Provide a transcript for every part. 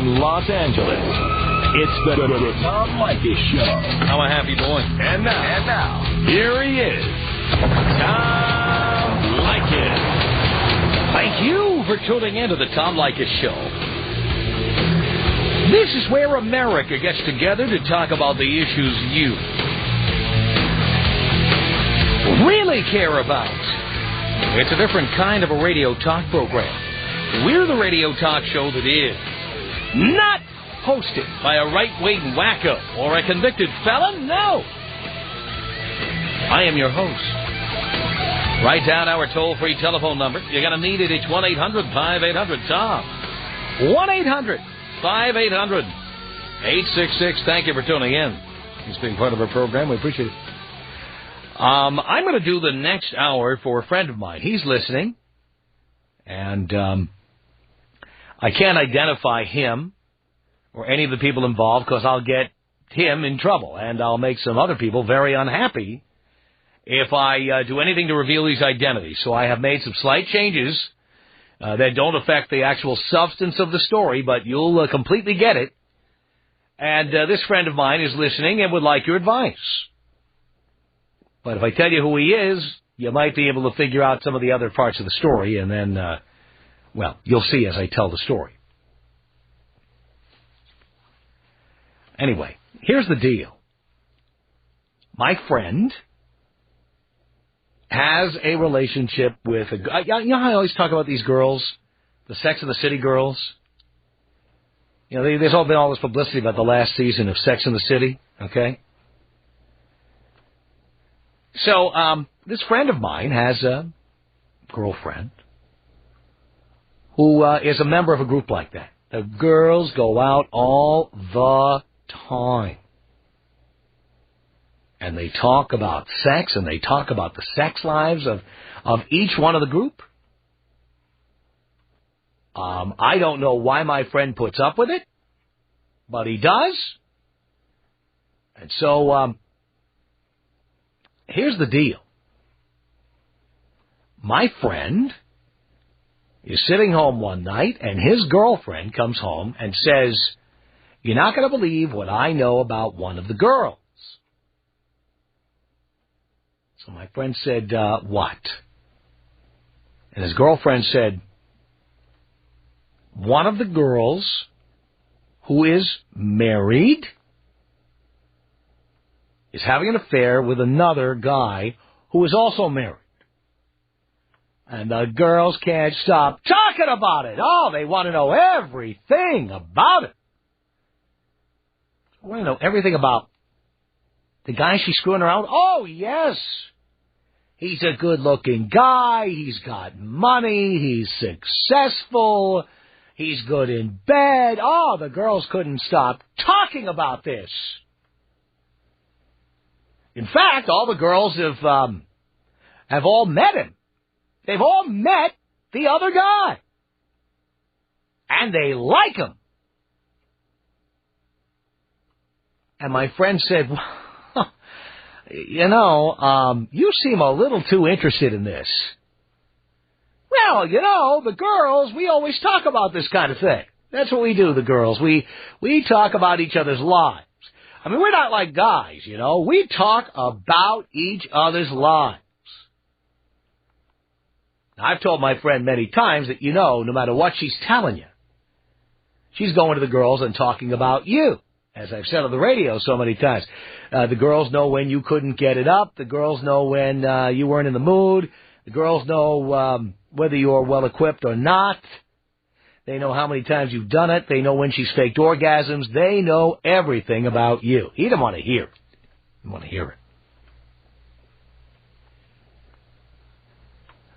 from Los Angeles, it's the Tom Leykis Show. How a happy boy. And now, here he is, Tom Leykis. Thank you for tuning in to the Tom Leykis Show. This is where America gets together to talk about the issues you really care about. It's a different kind of a radio talk program. We're the radio talk show that is not hosted by a right-wing wacko or a convicted felon. No. I am your host. Write down our toll-free telephone number. You're going to need it. It's 1-800-5800-TOM. 1-800-5800-866. Thank you for tuning in. Thanks for being part of our program. We appreciate it. I'm going to do the next hour for a friend of mine. He's listening, and I can't identify him or any of the people involved because I'll get him in trouble, and I'll make some other people very unhappy if I do anything to reveal these identities. So I have made some slight changes that don't affect the actual substance of the story, but you'll completely get it. And this friend of mine is listening and would like your advice. But if I tell you who he is, you might be able to figure out some of the other parts of the story, and then, well, you'll see as I tell the story. Anyway, here's the deal. My friend has a relationship with a guy. You know how I always talk about these girls, the Sex and the City girls? You know, there's all been all this publicity about the last season of Sex and the City, okay? So, this friend of mine has a girlfriend who is a member of a group like that. The girls go out all the time. And they talk about sex, and they talk about the sex lives of each one of the group. I don't know why my friend puts up with it, but he does. And so, here's the deal. My friend is sitting home one night, and his girlfriend comes home and says, "You're not going to believe what I know about one of the girls." So my friend said, what? And his girlfriend said, one of the girls who is married is having an affair with another guy who is also married. And the girls can't stop talking about it. Oh, they want to know everything about it. They want to know everything about the guy she's screwing around. Oh, yes. He's a good-looking guy. He's got money. He's successful. He's good in bed. Oh, the girls couldn't stop talking about this. In fact, all the girls have all met him. They've all met the other guy. And they like him. And my friend said, well, you know, you seem a little too interested in this. Well, you know, the girls, we always talk about this kind of thing. That's what we do, the girls. We talk about each other's lives. I mean, we're not like guys, you know. We talk about each other's lives. Now, I've told my friend many times that, you know, no matter what she's telling you, she's going to the girls and talking about you. As I've said on the radio so many times, the girls know when you couldn't get it up. The girls know when you weren't in the mood. The girls know whether you're well-equipped or not. They know how many times you've done it. They know when she's faked orgasms. They know everything about you. He didn't want to hear it. He didn't want to hear it.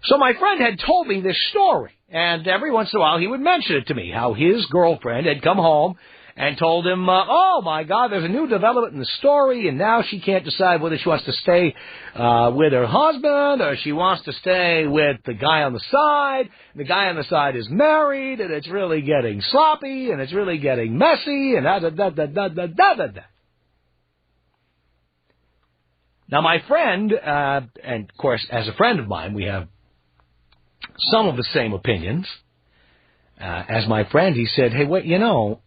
So my friend had told me this story, and every once in a while he would mention it to me, how his girlfriend had come home and told him, oh, my God, there's a new development in the story, and now she can't decide whether she wants to stay with her husband or she wants to stay with the guy on the side. The guy on the side is married, and it's really getting sloppy, and it's really getting messy, and da-da-da-da-da-da-da-da. Now, my friend, and, of course, as a friend of mine, we have some of the same opinions. As my friend, he said, hey, wait, you know,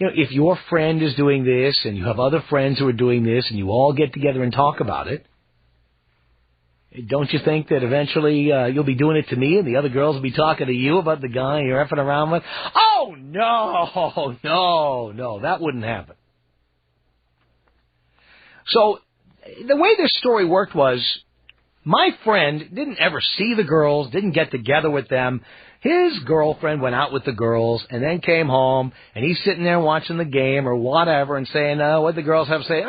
if your friend is doing this and you have other friends who are doing this and you all get together and talk about it, don't you think that eventually you'll be doing it to me and the other girls will be talking to you about the guy you're effing around with? Oh, no, that wouldn't happen. So the way this story worked was my friend didn't ever see the girls, didn't get together with them. His girlfriend went out with the girls and then came home, and he's sitting there watching the game or whatever and saying, what the girls have to say?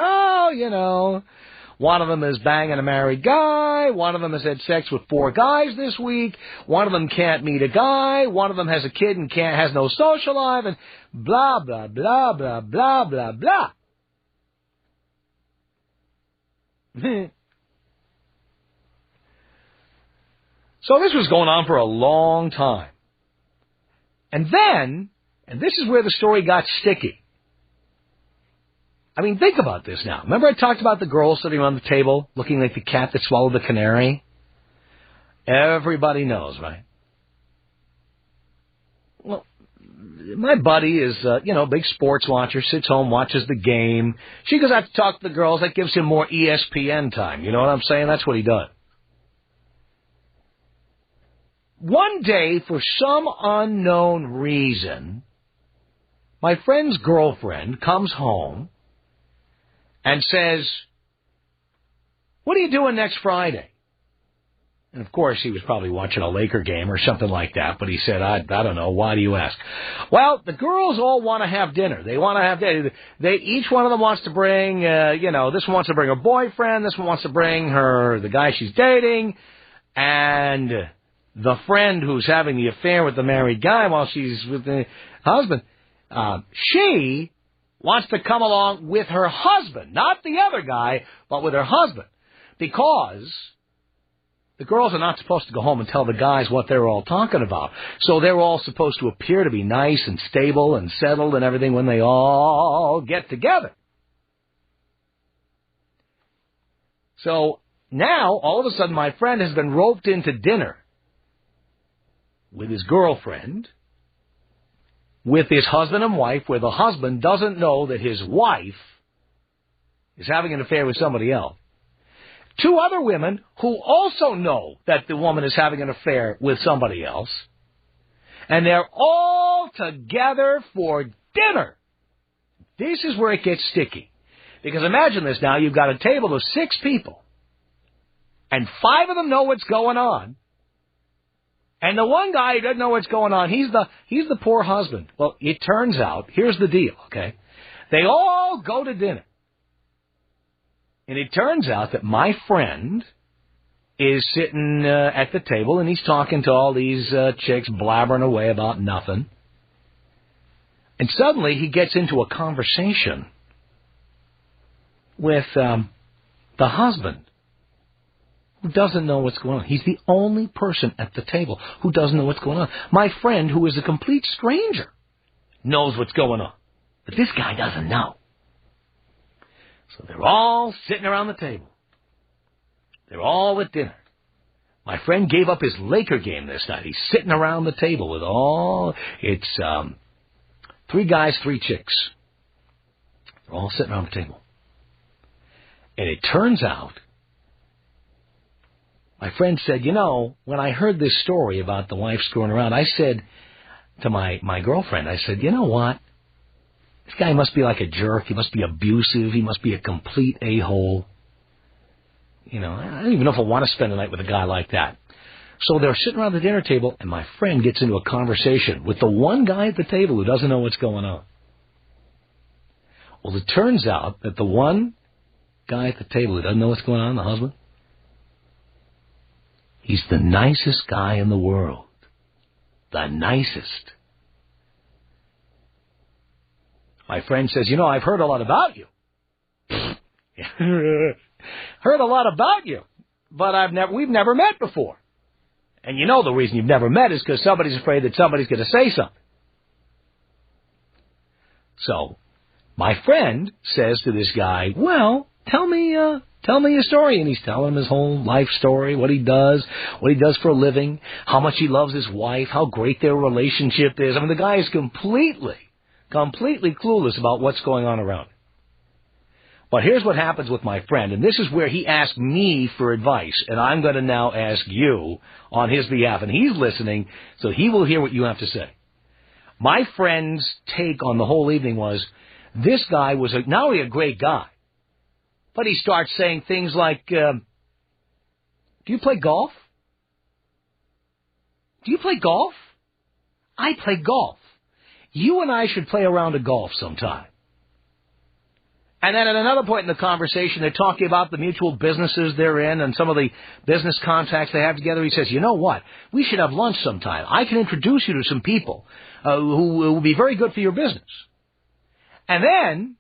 One of them is banging a married guy. One of them has had sex with 4 guys this week. One of them can't meet a guy. One of them has a kid and has no social life, and blah, blah, blah, blah, blah, blah, blah. So this was going on for a long time. And then, and this is where the story got sticky. I mean, think about this now. Remember I talked about the girl sitting around the table looking like the cat that swallowed the canary? Everybody knows, right? Well, my buddy is, big sports watcher, sits home, watches the game. She goes out to talk to the girls. That gives him more ESPN time. You know what I'm saying? That's what he does. One day, for some unknown reason, my friend's girlfriend comes home and says, "What are you doing next Friday?" And, of course, he was probably watching a Laker game or something like that, but he said, I don't know, why do you ask? Well, the girls all want to have dinner. They want to have dinner. Each one of them wants to bring, this one wants to bring her boyfriend, this one wants to bring the guy she's dating, and the friend who's having the affair with the married guy while she's with the husband, she wants to come along with her husband, not the other guy, but with her husband, because the girls are not supposed to go home and tell the guys what they're all talking about. So they're all supposed to appear to be nice and stable and settled and everything when they all get together. So now, all of a sudden, my friend has been roped into dinner with his girlfriend, with his husband and wife, where the husband doesn't know that his wife is having an affair with somebody else. 2 other women who also know that the woman is having an affair with somebody else. And they're all together for dinner. This is where it gets sticky. Because imagine this now, you've got a table of 6 people. And 5 of them know what's going on. And the one guy who doesn't know what's going on, he's the poor husband. Well, it turns out, here's the deal, okay? They all go to dinner. And it turns out that my friend is sitting at the table, and he's talking to all these chicks, blabbering away about nothing. And suddenly he gets into a conversation with the husband, who doesn't know what's going on. He's the only person at the table who doesn't know what's going on. My friend, who is a complete stranger, knows what's going on. But this guy doesn't know. So they're all sitting around the table. They're all at dinner. My friend gave up his Laker game this night. He's sitting around the table with it's 3 guys, 3 chicks. They're all sitting around the table. And it turns out, my friend said, when I heard this story about the wife screwing around, I said to my girlfriend, I said, you know what? This guy must be like a jerk. He must be abusive. He must be a complete a-hole. I don't even know if I want to spend a night with a guy like that. So they're sitting around the dinner table, and my friend gets into a conversation with the one guy at the table who doesn't know what's going on. Well, it turns out that the one guy at the table who doesn't know what's going on, the husband, he's the nicest guy in the world. The nicest. My friend says, I've heard a lot about you. Heard a lot about you, but we've never met before. And the reason you've never met is because somebody's afraid that somebody's going to say something. So, my friend says to this guy, well, tell me a story. And he's telling him his whole life story, what he does for a living, how much he loves his wife, how great their relationship is. I mean, the guy is completely completely clueless about what's going on around him. But here's what happens with my friend, and this is where he asked me for advice, and I'm going to now ask you on his behalf, and he's listening, so he will hear what you have to say. My friend's take on the whole evening was, this guy was not only a great guy, but he starts saying things like, do you play golf? Do you play golf? I play golf. You and I should play a round of golf sometime. And then at another point in the conversation, they're talking about the mutual businesses they're in and some of the business contacts they have together. He says, you know what? We should have lunch sometime. I can introduce you to some people who will be very good for your business. And then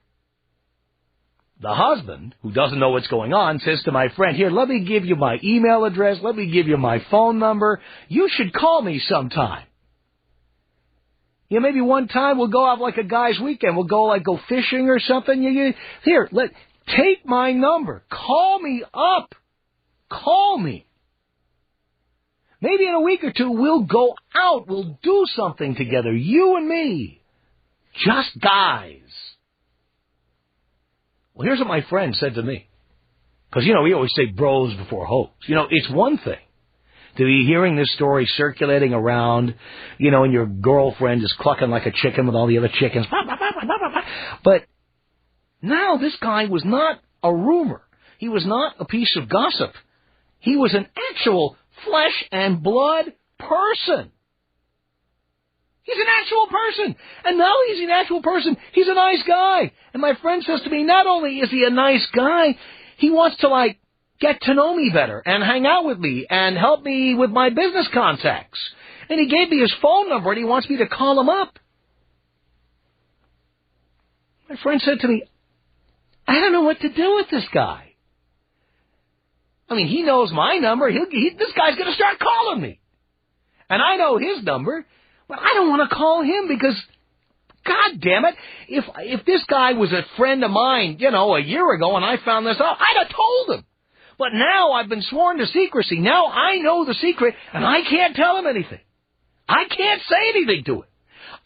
the husband, who doesn't know what's going on, says to my friend, here, let me give you my email address. Let me give you my phone number. You should call me sometime. You know, maybe one time we'll go out like a guy's weekend. We'll go fishing or something. Here, take my number. Call me up. Call me. Maybe in a week or two we'll go out. We'll do something together. You and me. Just guys. Well, here's what my friend said to me. Because, we always say bros before hoes. It's one thing to be hearing this story circulating around, and your girlfriend is clucking like a chicken with all the other chickens. But now this guy was not a rumor. He was not a piece of gossip. He was an actual flesh and blood person. He's an actual person. And now he's an actual person. He's a nice guy. And my friend says to me, not only is he a nice guy, he wants to, get to know me better and hang out with me and help me with my business contacts. And he gave me his phone number and he wants me to call him up. My friend said to me, I don't know what to do with this guy. I mean, he knows my number. This guy's going to start calling me. And I know his number, but I don't want to call him because, God damn it, if this guy was a friend of mine, a year ago and I found this out, I'd have told him. But now I've been sworn to secrecy. Now I know the secret, and I can't tell him anything. I can't say anything to him.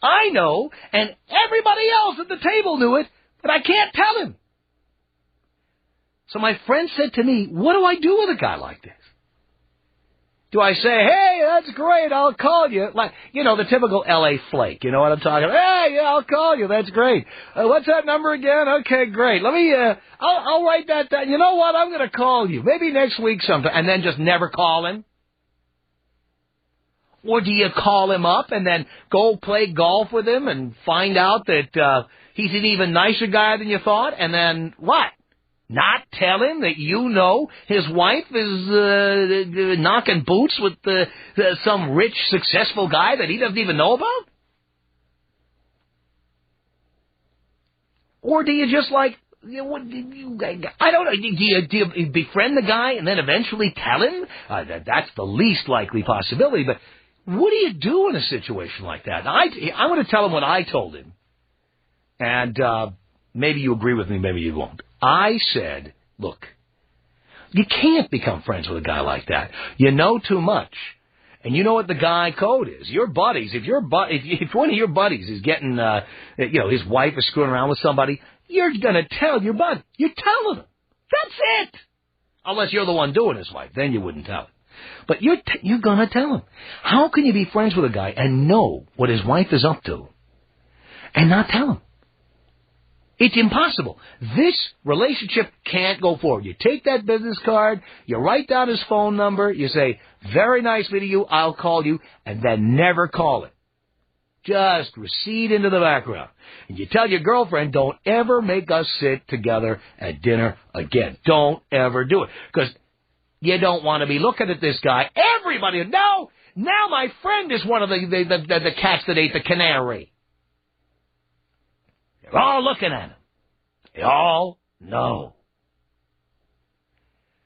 I know, and everybody else at the table knew it, but I can't tell him. So my friend said to me, what do I do with a guy like this? Do I say, hey, that's great, I'll call you? The typical L.A. flake, you know what I'm talking about? Hey, yeah, I'll call you, that's great. What's that number again? Okay, great. Let me, I'll write that down. You know what, I'm going to call you. Maybe next week sometime. And then just never call him? Or do you call him up and then go play golf with him and find out that he's an even nicer guy than you thought? And then what? Not tell him that his wife is knocking boots with some rich, successful guy that he doesn't even know about? Or do you just I don't know, do you befriend the guy and then eventually tell him? That's the least likely possibility, but what do you do in a situation like that? I'm going to tell him what I told him, and maybe you agree with me, maybe you won't. I said, look, you can't become friends with a guy like that. You know too much. And you know what the guy code is. Your buddies, if one of your buddies is getting, his wife is screwing around with somebody, you're going to tell your buddy. You're telling him. That's it. Unless you're the one doing his wife. Then you wouldn't tell him. But you're going to tell him. How can you be friends with a guy and know what his wife is up to and not tell him? It's impossible. This relationship can't go forward. You take that business card, you write down his phone number, you say, very nice meeting you, I'll call you, and then never call it. Just recede into the background. And you tell your girlfriend, don't ever make us sit together at dinner again. Don't ever do it. Because you don't want to be looking at this guy. Everybody, now my friend is one of the cats that ate the canary. They're all looking at him. They all know.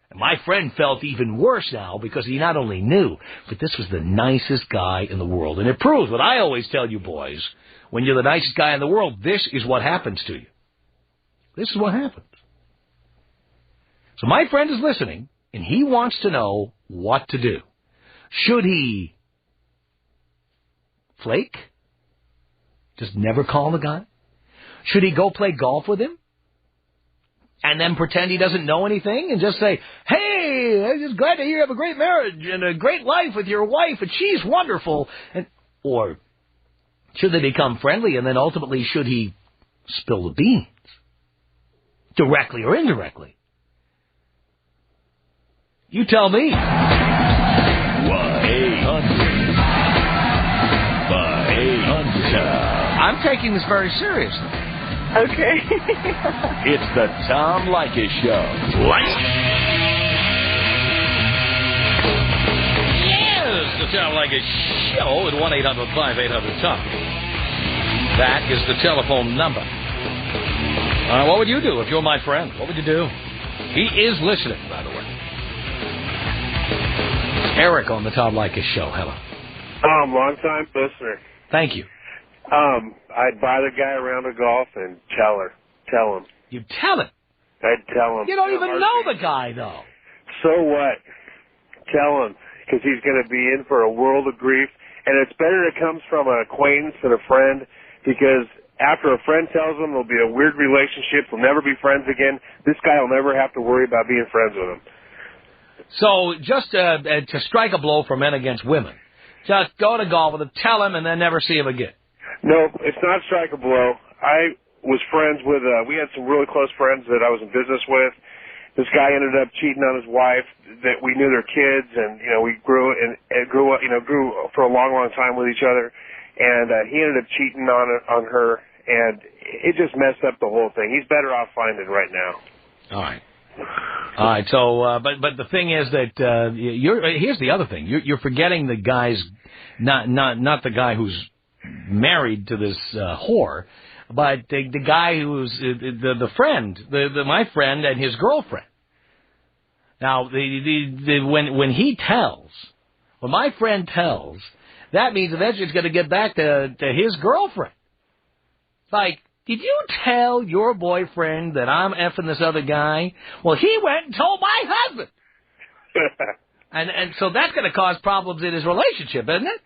And my friend felt even worse now because he not only knew, but this was the nicest guy in the world. And it proves what I always tell you boys. When you're the nicest guy in the world, this is what happens to you. This is what happens. So my friend is listening, and he wants to know what to do. Should he flake? Just never call the guy? Should he go play golf with him? And then pretend he doesn't know anything and just say, hey, I'm just glad to hear you have a great marriage and a great life with your wife and she's wonderful. Or should they become friendly and then ultimately should he spill the beans? Directly or indirectly? You tell me. 1-800-5800. I'm taking this very seriously. Okay. It's the Tom Leykis Show. Yes, the Tom Leykis Show at 1-800-5800-TOM. That is the telephone number. What would you do if you're my friend? What would you do? He is listening, by the way. Eric on the Tom Leykis Show. Hello. Long-time listener. Thank you. I'd buy the guy around the golf and tell him. You tell him? I'd tell him. You don't even know the guy, though. So what? Tell him, because he's going to be in for a world of grief. And it's better it comes from an acquaintance than a friend, because after a friend tells him there'll be a weird relationship, they'll never be friends again, this guy will never have to worry about being friends with him. So just to strike a blow for men against women, just go to golf with him, tell him, and then never see him again. No, it's not strike a blow. I was friends with, we had some really close friends that I was in business with. This guy ended up cheating on his wife. That we knew their kids, and we grew for a long, long time with each other. And he ended up cheating on her, and it just messed up the whole thing. He's better off finding right now. All right. So, but the thing is that here's the other thing. You're forgetting the guy's not the guy who's married to this whore, but the guy who's the friend, my friend and his girlfriend. Now, when my friend tells, that means eventually it's going to get back to his girlfriend. Like, did you tell your boyfriend that I'm effing this other guy? Well, he went and told my husband. and so that's going to cause problems in his relationship, isn't it?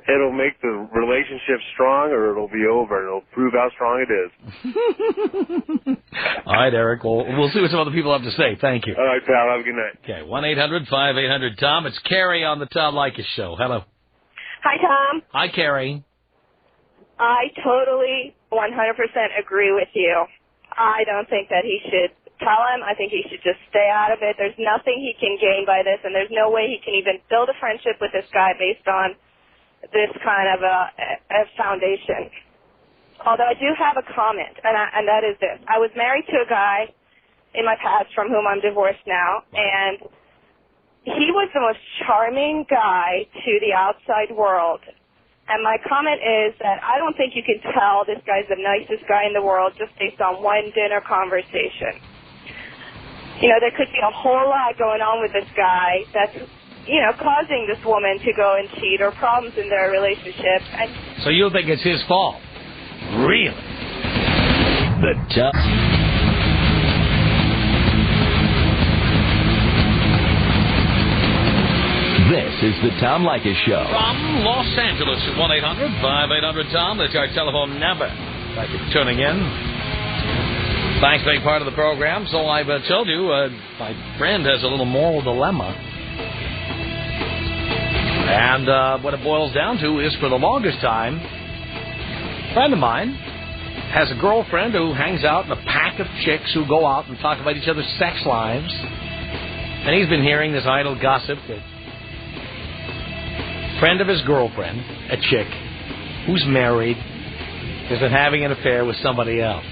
It'll make the relationship strong, or it'll be over, and it'll prove how strong it is. All right, Eric. Well, we'll see what some other people have to say. Thank you. All right, pal. Have a good night. Okay, 1-800-5800-TOM. It's Carrie on the Tom Leykis Show. Hello. Hi, Tom. Hi, Carrie. I totally 100% agree with you. I don't think that he should tell him. I think he should just stay out of it. There's nothing he can gain by this, and there's no way he can even build a friendship with this guy based on this kind of a foundation. Although I do have a comment, and that is this. I was married to a guy in my past from whom I'm divorced now, and he was the most charming guy to the outside world. And my comment is that I don't think you can tell this guy's the nicest guy in the world just based on one dinner conversation. There could be a whole lot going on with this guy that's causing this woman to go and cheat or problems in their relationship. So you think it's his fault? Really? The Tom. This is the Tom Leykis Show. From Los Angeles at 1-800-5800-TOM. That's our telephone number. Thank you for tuning in. Thanks for being part of the program. So I've told you, my friend has a little moral dilemma. And what it boils down to is, for the longest time, a friend of mine has a girlfriend who hangs out in a pack of chicks who go out and talk about each other's sex lives. And he's been hearing this idle gossip that a friend of his girlfriend, a chick, who's married, has been having an affair with somebody else.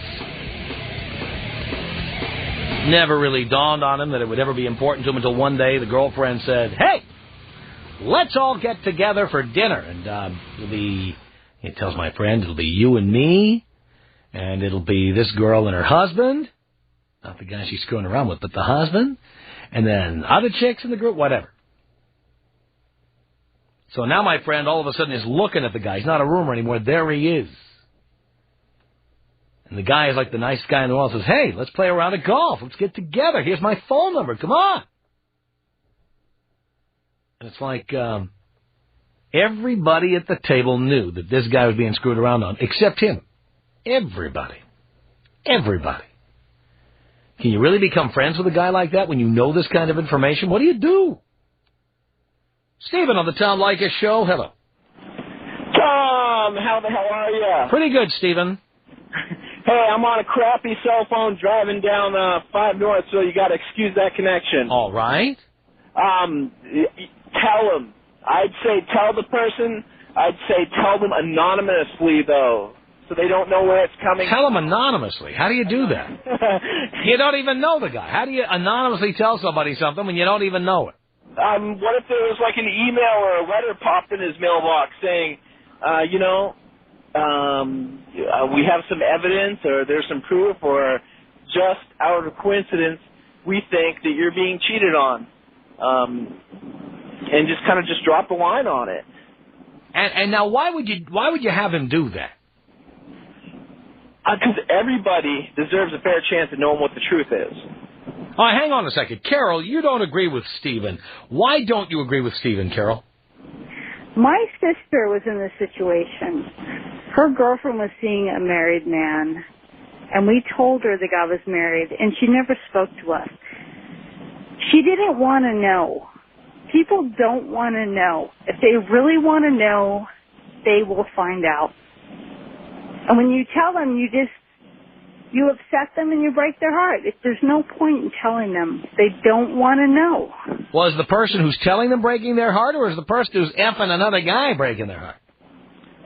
Never really dawned on him that it would ever be important to him until one day the girlfriend said, hey, let's all get together for dinner. And he tells my friend, it'll be you and me, and it'll be this girl and her husband, not the guy she's screwing around with, but the husband, and then other chicks in the group, whatever. So now my friend all of a sudden is looking at the guy. He's not a rumor anymore. There he is. And the guy is like the nice guy in the world, says, hey, let's play a round of golf. Let's get together. Here's my phone number. Come on. And it's like everybody at the table knew that this guy was being screwed around on, except him. Everybody. Everybody. Can you really become friends with a guy like that when you know this kind of information? What do you do? Stephen on the Tom Leykis Show. Hello. Tom, how the hell are you? Pretty good, Stephen. Hey, I'm on a crappy cell phone driving down 5 North, so you got to excuse that connection. All right. Tell them. I'd say tell the person. I'd say tell them anonymously, though, so they don't know where it's coming from. Tell them anonymously. How do you do that? You don't even know the guy. How do you anonymously tell somebody something when you don't even know it? What if there was like an email or a letter popped in his mailbox saying, we have some evidence or there's some proof or just out of coincidence, we think that you're being cheated on. And just kind of just drop a line on it. And now why would you have him do that? Because everybody deserves a fair chance at knowing what the truth is. Oh, hang on a second. Carol, you don't agree with Stephen. Why don't you agree with Stephen, Carol? My sister was in this situation. Her girlfriend was seeing a married man, and we told her the guy was married, and she never spoke to us. She didn't want to know. People don't want to know. If they really want to know, they will find out. And when you tell them, you upset them and you break their heart. There's no point in telling them. They don't want to know. Well, is the person who's telling them breaking their heart, or is the person who's effing another guy breaking their heart?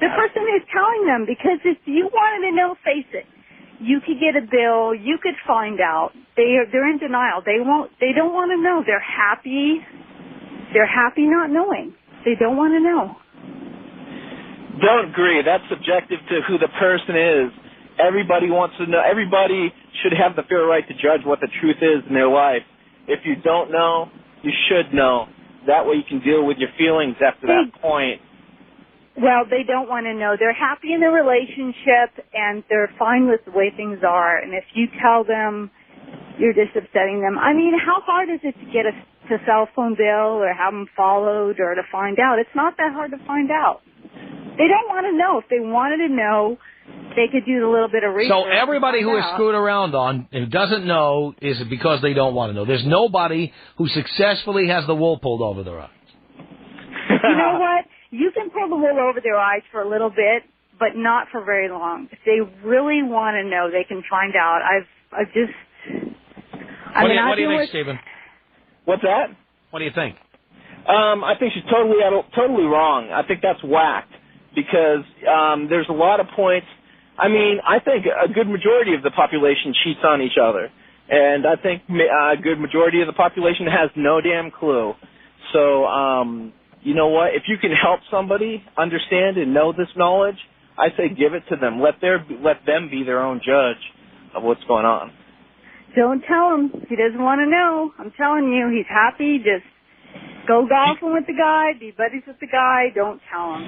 The person who's telling them, because if you wanted to know, face it, you could get a bill, you could find out. They're in denial. They don't want to know. They're happy not knowing. They don't want to know. Don't agree. That's subjective to who the person is. Everybody wants to know. Everybody should have the fair right to judge what the truth is in their life. If you don't know, you should know. That way you can deal with your feelings after that point. Well, they don't want to know. They're happy in their relationship, and they're fine with the way things are. And if you tell them, you're just upsetting them. I mean, how hard is it to get a cell phone bill or have them followed or to find out? It's not that hard to find out. They don't want to know. If they wanted to know, they could do a little bit of research. So everybody who is screwed around on and who doesn't know is because they don't want to know. There's nobody who successfully has the wool pulled over their eyes. You know what? You can pull the wool over their eyes for a little bit, but not for very long. If they really want to know, they can find out. What do you think, Stephen? What's that? What do you think? I think she's totally wrong. I think that's whacked because there's a lot of points. I mean, I think a good majority of the population cheats on each other, and I think a good majority of the population has no damn clue. So, you know what? If you can help somebody understand and know this knowledge, I say give it to them. Let them be their own judge of what's going on. Don't tell him. He doesn't want to know. I'm telling you, he's happy. Just go golfing with the guy, be buddies with the guy. Don't tell him.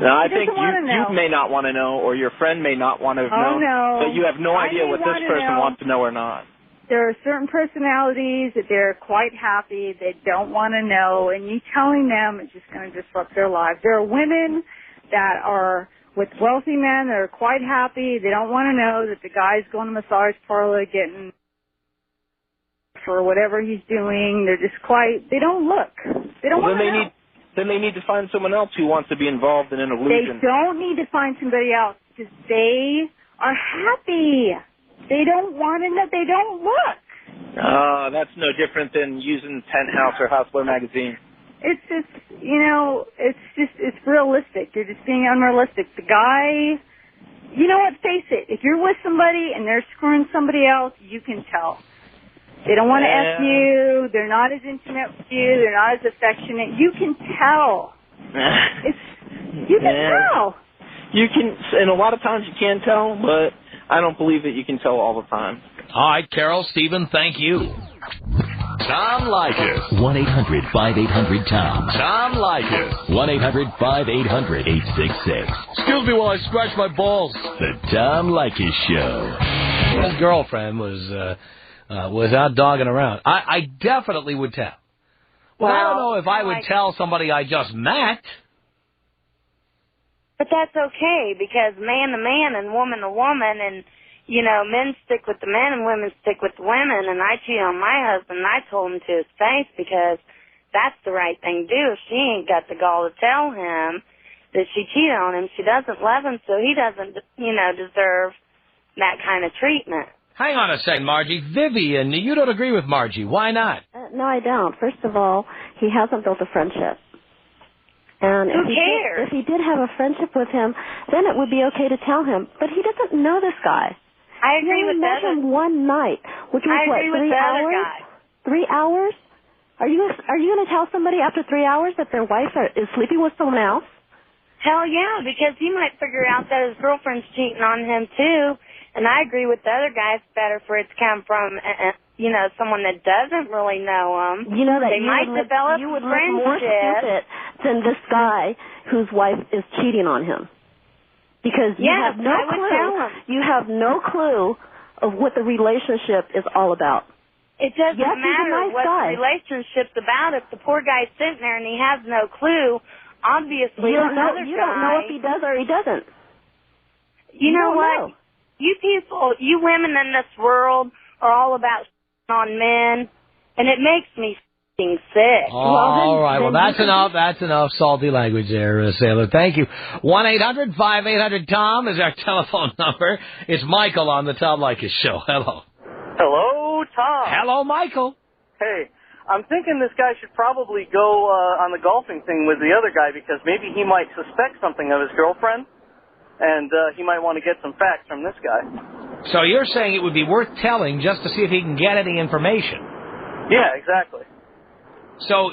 No, I think you may not want to know, or your friend may not want to know, no. but you have no idea what this person wants to know or not. There are certain personalities that they're quite happy. They don't want to know, and you telling them is just going to disrupt their lives. There are women that are with wealthy men that are quite happy. They don't want to know that the guy's going to massage parlor getting for whatever he's doing. They're just they don't look. They don't want to know. Then they need to find someone else who wants to be involved in an illusion. They don't need to find somebody else because they are happy. They don't want to know. They don't look. That's no different than using Penthouse or Hustler magazine. It's just, it's realistic. You're just being unrealistic. The guy, you know what, face it. If you're with somebody and they're screwing somebody else, you can tell. They don't want to F you. They're not as intimate with you. They're not as affectionate. You can tell. You can tell. You can, and a lot of times you can tell, but I don't believe that you can tell all the time. All right, Carol, Stephen, thank you. Tom Leykis. 1-800-5800-TOM. Tom Leykis. 1-800-5800-866. Excuse me while I scratch my balls. The Tom Leykis Show. His girlfriend was out dogging around. I definitely would tell. Well, I don't know if I would tell somebody I just met. But that's okay, because man to man and woman to woman, and, men stick with the men and women stick with the women, and I cheat on my husband, and I told him to his face because that's the right thing to do. If she ain't got the gall to tell him that she cheated on him, she doesn't love him, so he doesn't, deserve that kind of treatment. Hang on a second, Margie. Vivian, you don't agree with Margie. Why not? No, I don't. First of all, he hasn't built a friendship. And Who cares? If he did have a friendship with him, then it would be okay to tell him. But he doesn't know this guy. I agree with met him one night, which was, 3 hours? 3 hours? Are you going to tell somebody after 3 hours that their wife is sleeping with someone else? Hell yeah, because he might figure out that his girlfriend's cheating on him, too. And I agree with the other guy. It's better for it to come from, someone that doesn't really know him. You know that they might develop you would a look more stupid than this guy whose wife is cheating on him. Because you have no clue. You have no clue of what the relationship is all about. It doesn't matter what the relationship's about. If the poor guy's sitting there and he has no clue, obviously you don't know if he does or he doesn't. You know what? You people, you women in this world are all about on men, and it makes me sick. All right. Well, that's enough. That's enough salty language there, Sailor. Thank you. 1-800-5800-TOM is our telephone number. It's Michael on the Tom Leykis Show. Hello. Hello, Tom. Hello, Michael. Hey, I'm thinking this guy should probably go on the golfing thing with the other guy because maybe he might suspect something of his girlfriend, and he might want to get some facts from this guy. So you're saying it would be worth telling just to see if he can get any information? Yeah, exactly. So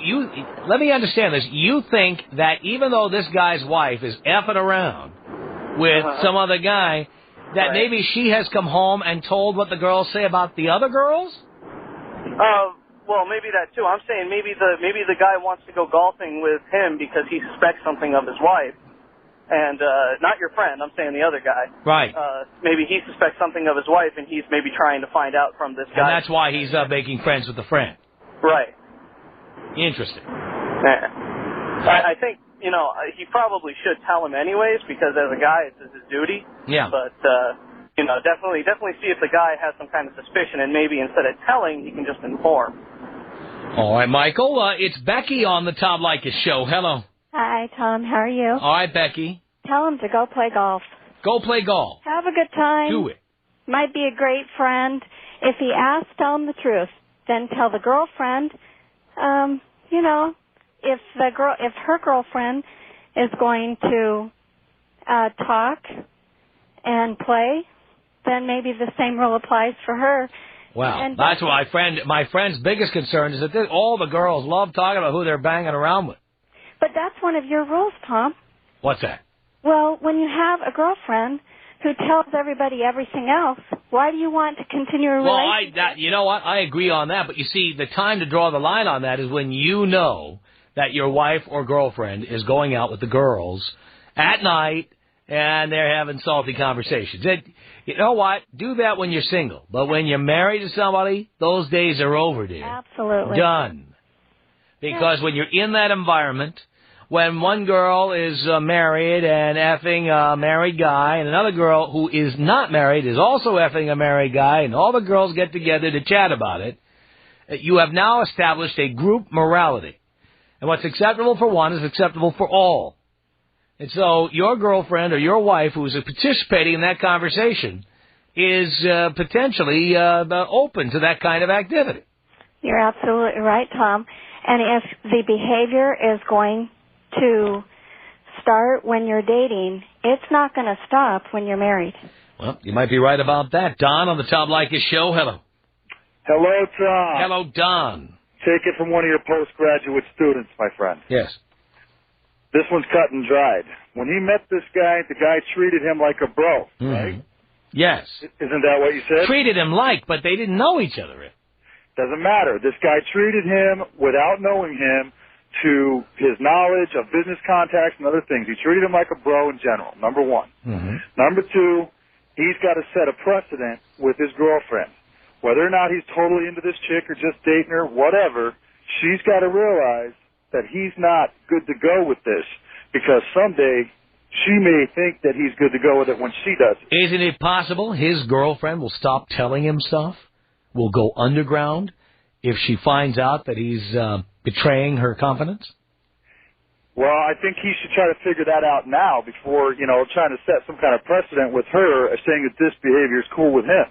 let me understand this. You think that even though this guy's wife is effing around with some other guy, that maybe she has come home and told what the girls say about the other girls? Well, maybe that too. I'm saying maybe the guy wants to go golfing with him because he suspects something of his wife. And not your friend, I'm saying the other guy. Right. Maybe he suspects something of his wife, and he's maybe trying to find out from this guy. And that's why he's making friends with the friend. Right. Interesting. I think, he probably should tell him anyways, because as a guy, it's his duty. Yeah. But, definitely see if the guy has some kind of suspicion, and maybe instead of telling, he can just inform. All right, Michael, it's Becky on the Tom Leykis Show. Hello. Hi, Tom. How are you? All right, Becky. Tell him to go play golf. Go play golf. Have a good time. Do it. Might be a great friend. If he asks, tell him the truth. Then tell the girlfriend, if her girlfriend is going to talk and play, then maybe the same rule applies for her. Wow, and that's what my friend's biggest concern is that all the girls love talking about who they're banging around with. But that's one of your rules, Tom. What's that? Well, when you have a girlfriend who tells everybody everything else, why do you want to continue a relationship? You know what? I agree on that. But you see, the time to draw the line on that is when you know that your wife or girlfriend is going out with the girls at night and they're having salty conversations. You know what? Do that when you're single. But when you're married to somebody, those days are over, dear. Absolutely. Done. Because when you're in that environment, when one girl is married and effing a married guy, and another girl who is not married is also effing a married guy, and all the girls get together to chat about it, you have now established a group morality. And what's acceptable for one is acceptable for all. And so your girlfriend or your wife who is participating in that conversation is potentially open to that kind of activity. You're absolutely right, Tom. And if the behavior is going to start when you're dating, it's not going to stop when you're married. Well, you might be right about that. Don on the Tom Leykis Show. Hello. Hello, Tom. Hello, Don. Take it from one of your postgraduate students, my friend. Yes. This one's cut and dried. When he met this guy, the guy treated him like a bro, right? Yes. Isn't that what you said? Treated him but they didn't know each other. Doesn't matter. This guy treated him without knowing him to his knowledge of business contacts and other things. He treated him like a bro in general, number one. Number two, he's got to set a precedent with his girlfriend. Whether or not he's totally into this chick or just dating her, whatever, she's got to realize that he's not good to go with this because someday she may think that he's good to go with it when she does it. Isn't it possible his girlfriend will stop telling him stuff, will go underground, if she finds out that he's betraying her confidence? Well, I think he should try to figure that out now before, trying to set some kind of precedent with her, saying that this behavior is cool with him,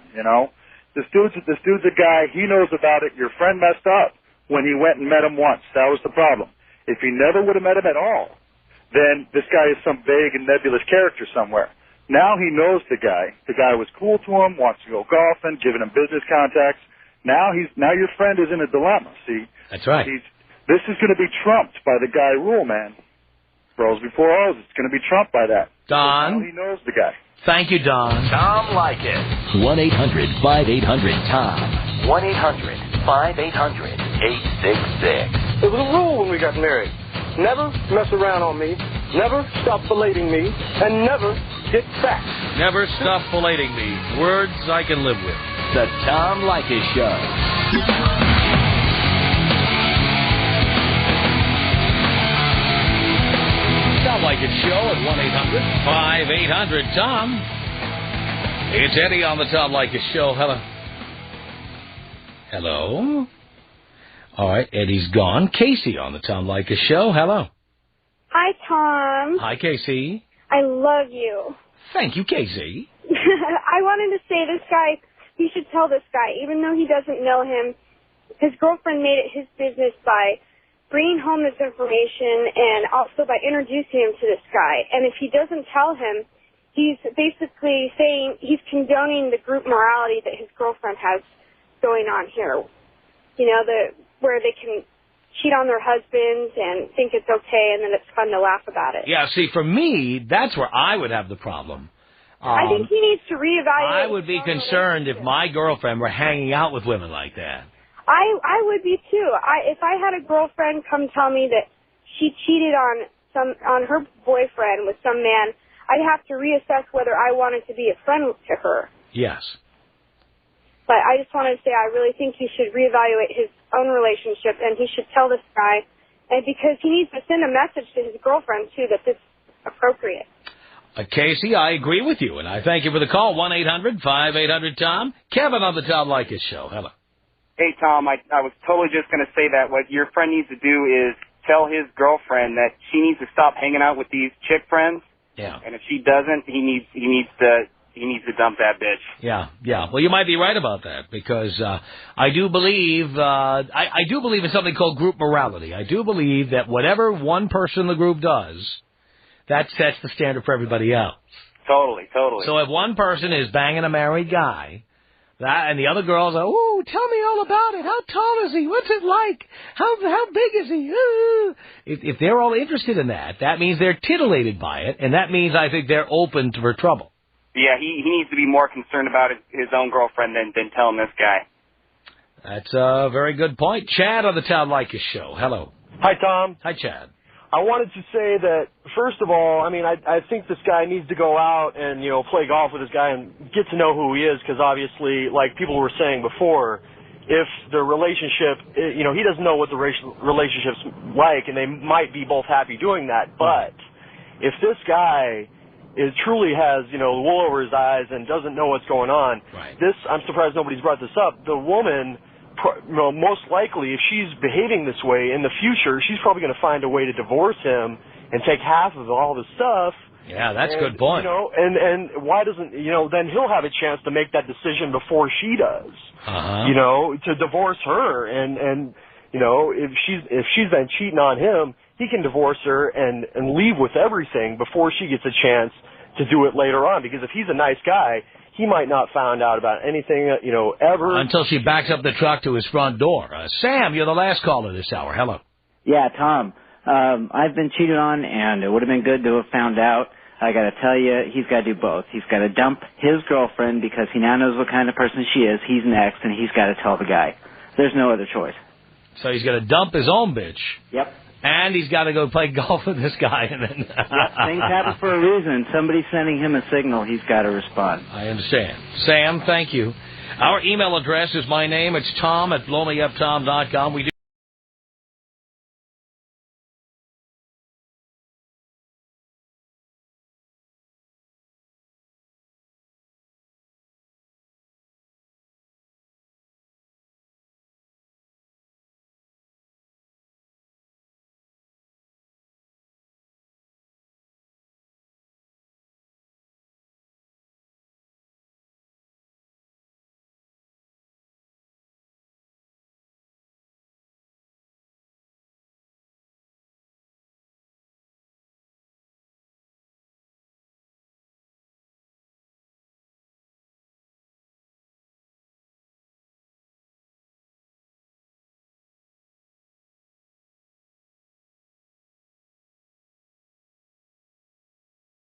This dude's a guy, he knows about it. Your friend messed up when he went and met him once. That was the problem. If he never would have met him at all, then this guy is some vague and nebulous character somewhere. Now he knows the guy. The guy was cool to him, wants to go golfing, giving him business contacts. Now your friend is in a dilemma, see? That's right. This is going to be trumped by the guy rule, man. Bros before O's, it's going to be trumped by that. Don. Now he knows the guy. Thank you, Don. Tom Leykis. 1-800-5800-TOM. 1-800-5800-866. It was a rule when we got married. Never mess around on me, never stop filleting me, and never get fat. Never stop filleting me. Words I can live with. The Tom Leykis Show. Leykis Show at 1-800-5800-TOM. It's Eddie on the Tom Leykis Show. Hello. Hello. All right, Eddie's gone. Casey on the Tom Leykis Show. Hello. Hi, Tom. Hi, Casey. I love you. Thank you, Casey. I wanted to say this guy, you should tell this guy, even though he doesn't know him, his girlfriend made it his business by bringing home this information and also by introducing him to this guy. And if he doesn't tell him, he's basically saying he's condoning the group morality that his girlfriend has going on here. Where they can cheat on their husbands and think it's okay, and then it's fun to laugh about it. Yeah, see, for me, that's where I would have the problem. I think he needs to reevaluate. I would be concerned if my girlfriend were hanging out with women like that. I would be too. If I had a girlfriend come tell me that she cheated on her boyfriend with some man, I'd have to reassess whether I wanted to be a friend to her. Yes. But I just wanted to say I really think he should reevaluate his own relationship, and he should tell this guy, and because he needs to send a message to his girlfriend too that this is appropriate. Casey, I agree with you, and I thank you for the call. 1-800-5800-TOM. Kevin on the Tom Leykis Show. Hello. Hey, Tom, I was totally just going to say that what your friend needs to do is tell his girlfriend that she needs to stop hanging out with these chick friends. Yeah. And if she doesn't, he needs to dump that bitch. Yeah. Well, you might be right about that because I do believe I do believe in something called group morality. I do believe that whatever one person in the group does, that sets the standard for everybody else. Totally. So if one person is banging a married guy, and the other girls are, ooh, tell me all about it. How tall is he? What's it like? How big is he? If they're all interested in that, that means they're titillated by it, and that means I think they're open for trouble. Yeah, he needs to be more concerned about his own girlfriend than telling this guy. That's a very good point. Chad on the Tom Leykis Show. Hello. Hi, Tom. Hi, Chad. I wanted to say that, first of all, I think this guy needs to go out and, play golf with this guy and get to know who he is, because obviously, like people were saying before, if the relationship, he doesn't know what the relationship's like, and they might be both happy doing that, but if this guy truly has, the wool over his eyes and doesn't know what's going on, I'm surprised nobody's brought this up, the woman, most likely, if she's behaving this way in the future, she's probably going to find a way to divorce him and take half of all the stuff. Yeah, that's a good point. And why doesn't, then he'll have a chance to make that decision before she does, to divorce her. And if she's been cheating on him, he can divorce her and leave with everything before she gets a chance to do it later on. Because if he's a nice guy, he might not find out about anything, ever. Until she backs up the truck to his front door. Sam, you're the last caller this hour. Hello. Yeah, Tom. I've been cheated on, and it would have been good to have found out. I got to tell you, he's got to do both. He's got to dump his girlfriend because he now knows what kind of person she is. He's next, and he's got to tell the guy. There's no other choice. So he's got to dump his own bitch. Yep. And he's got to go play golf with this guy. And then things happen for a reason. Somebody's sending him a signal. He's got to respond. I understand. Sam, thank you. Our email address is my name. It's Tom@blowmeuptom.com. We do